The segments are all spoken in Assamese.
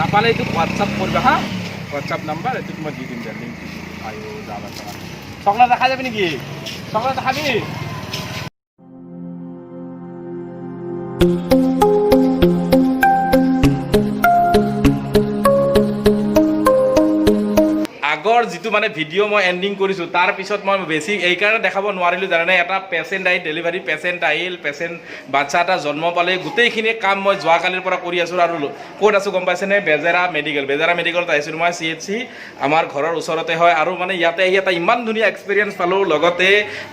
নাপালে এইটো হোৱাটছআপ কৰিবা হা হোৱাটছআপ নাম্বাৰ এইটোত মই দি দিম দে লিংকটো আইও যাবা চকলেট দেখা যাবি নেকি চকলেট দেখাবি আগৰ যেটো মানে ভিডিও মই এন্ডিং কৰিছো তাৰ পিছত মই বেছি এই কাৰণে দেখাব নোৱাৰিলো জানে এটা পেশেন্ট আই ডেলিভারি পেশেন্ট আহিল পেশেন্ট বাচ্চা এটা জন্ম পালে গোটেইখিনি কাম মই যোৱা কালিৰ পৰা কৰি আছো আৰু কোড আছো গম পাইছেনে বেজেৰা মেডিকেলত আহিছো মই সিএচসি আমাৰ ঘৰৰ ওচৰতে হয় আৰু মানে ইয়াতে এটা ইমান ধুনীয়া এক্সপেৰিয়েন্স পালো লগতে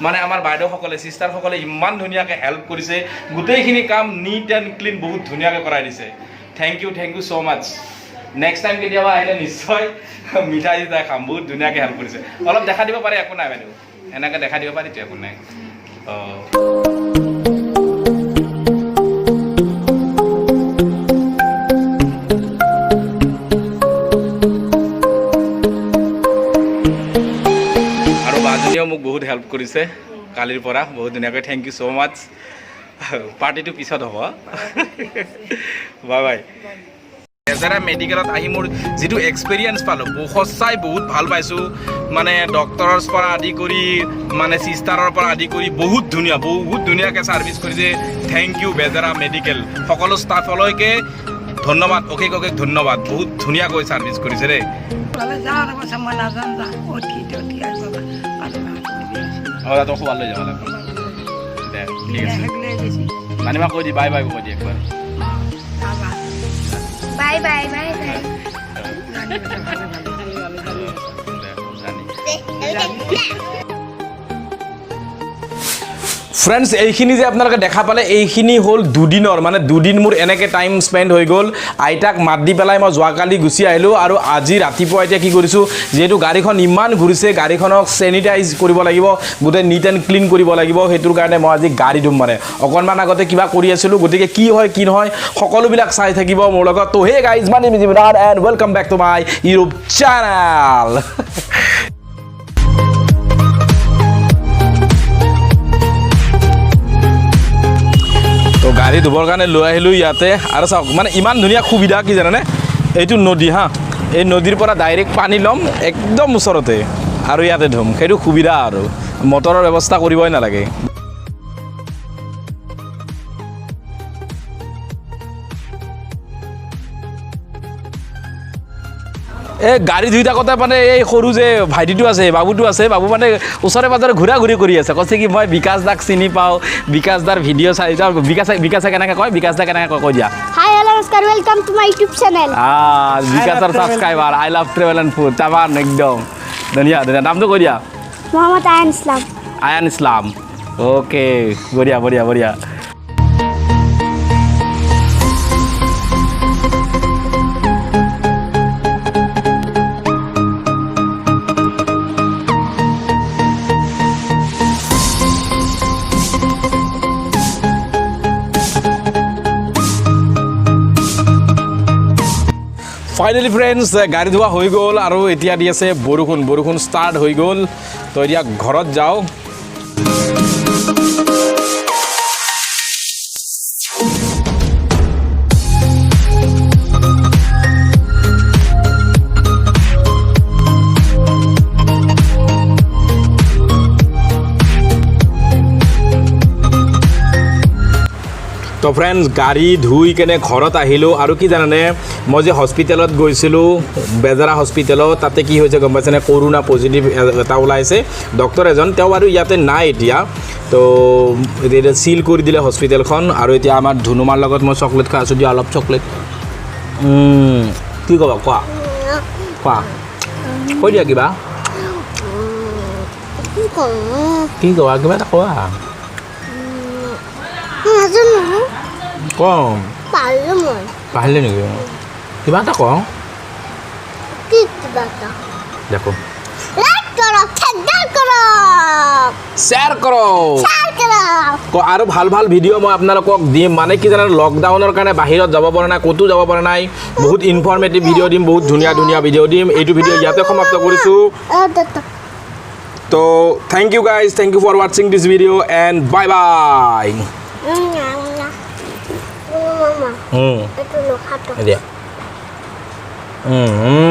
মানে আমাৰ বাইদেউ সকলে সিস্টাৰ সকলে ইমান ধুনীয়াকে হেল্প কৰিছে গোটেইখিনি কাম নিট এন্ড ক্লিন বহুত ধুনীয়াকে কৰাই দিছে থ্যাংক ইউ সো মাচ নেক্সট টাইম কেতিয়াবা আহিলে নিশ্চয় মিঠাই দিতা খাম বহুত ধুনীয়াকে হেল্প কৰিছে অলপ দেখা দিব পাৰে একো নাই বাইদেউ এনেকে দেখা দিব পাৰি তো একো নাই আৰু বাজনীও মোক বহুত হেল্প কৰিছে কালিৰ পৰা বহুত ধুনীয়াকৈ থ্যাংক ইউ সো মাচ পাৰ্টিটো পিছত হ'ব বাই বাই বেজেৰা মেডিকেলত আহি মোৰ যেটো এক্সপেৰিয়েন্স পালো সঁচাই বহুত ভাল পাইছো মানে ডক্টৰৰ পৰা আদি কৰি মানে সিস্টাৰৰ পৰা আদি কৰি বহুত ধুনীয়াকে সাৰ্ভিস কৰিছে থ্যাংক ইউ বেজেৰা মেডিকেল সকলো ষ্টাফলৈকে ধন্যবাদ অশেষ ধন্যবাদ বহুত ধুনীয়াকৈ সাৰ্ভিস কৰিছে ৰে তো খোৱা লৈ যাব লাগিব দে ঠিক আছে মানিমা কৈ দি বাই বাই কৈ দি একবাৰ Bye bye bye ফ্ৰেন্ডস এইখিনি যে আপোনালোকে দেখা পালে এইখিনি হল দুদিনৰ মানে দুদিন মোৰ এনেকে টাইম স্পেন্ড হৈ গল আইতাক মাত দি পেলাই মই যোৱাকালি গুচি আহিলো আৰু আজি ৰাতিপুৱা এতিয়া কি কৰিছো যেটো গাড়ীখন ইমান ঘুৰিছে গাড়ীখনক স্যানিটাইজ কৰিব লাগিব গুটে নিট এন্ড ক্লিন কৰিব লাগিব হেতুৰ কাৰণে মই আজি গাড়ী ধুম মানে অকনমান আগতে কিবা কৰি আছিলো গতিকে কি হয় কি নহয় সকলো বিলাক চাই থাকিব মোৰ লগত তো hey guys my name is Imran and welcome back to my YouTube channel তো গাড়ী ধুবৰ কাৰণে লৈ আহিলো ইয়াতে আৰু চাওক মানে ইমান ধুনীয়া সুবিধা কি জানেনে এইটো নদী হা এই নদীৰ পৰা ডাইৰেক্ট পানী লম একদম ওচৰতে আৰু ইয়াতে ধুম সেইটো সুবিধা আৰু মটৰৰ ব্যৱস্থা কৰিবই নালাগে এই গাড়ী ধুই থাকোতে মানে এই সৰু যে ভাইটিটো আছে বাবুটো আছে বাবু মানে ওচৰে পাজৰে ঘূৰা ঘূৰি কৰি আছে কৈছে কি মই বিকাশ দাক চিনি পাওঁ বিকাশ দাৰ ভিডিঅ' চাই যাওঁ বিকাশে কেনেকৈ কয় বিকাশ দা কেনেকৈ কৈ দিয়া Hi hello namaskar welcome to my YouTube channel বিকাশৰ subscriber I love travel and food তামান একদম ধুনীয়া নামটো কৈ দিয়া Muhammad আয়ান ইছলাম ওকে বঢ়িয়া ফাইনালি ফ্রেন্ডস গাড়ী ধোৱা হৈ গ'ল আৰু এতিয়া দি আছে বৰষুণ ষ্টাৰ্ট হৈ গ'ল তো এতিয়া ঘৰত যাওঁ তো ফ্ৰেন্ডস গাড়ী ধুই কেনে ঘৰত আহিলো আৰু কি জানানে মই যে হস্পিটেলত গৈছিলো বেজেৰা হস্পিটেলত তাতে কি হৈছে গম পাইছেনে কৰোনা পজিটিভ এটা ওলাইছে ডক্টৰ এজন তেওঁ আৰু ইয়াতে নাই এতিয়া তো এটা সিল কৰি দিলে হস্পিটেলখন আৰু এতিয়া আমাৰ ধুনুমাৰ লগত মই চকলেট খাই আছো দিয়া অলপ চকলেট কি কবা কোৱা কৈ দিয়া কিবা কি কবা কিবা এটা কোৱা কম পাহৰিলে নেকি কিবা এটা কওঁ দেখো শ্বেয়াৰ কৰক আৰু ভাল ভিডিঅ' মই আপোনালোকক দিম মানে কি জানে লকডাউনৰ কাৰণে বাহিৰত যাব পৰা নাই ক'তো যাব পৰা নাই বহুত ইনফৰ্মেটিভ ভিডিঅ' দিম বহুত ধুনীয়া ভিডিঅ' দিম এইটো ভিডিঅ' ইয়াতে সমাপ্ত কৰিছোঁ তো thank you guys thank you for ৱাচিং this video' and bye bye Mama, itu lo khato. Hmm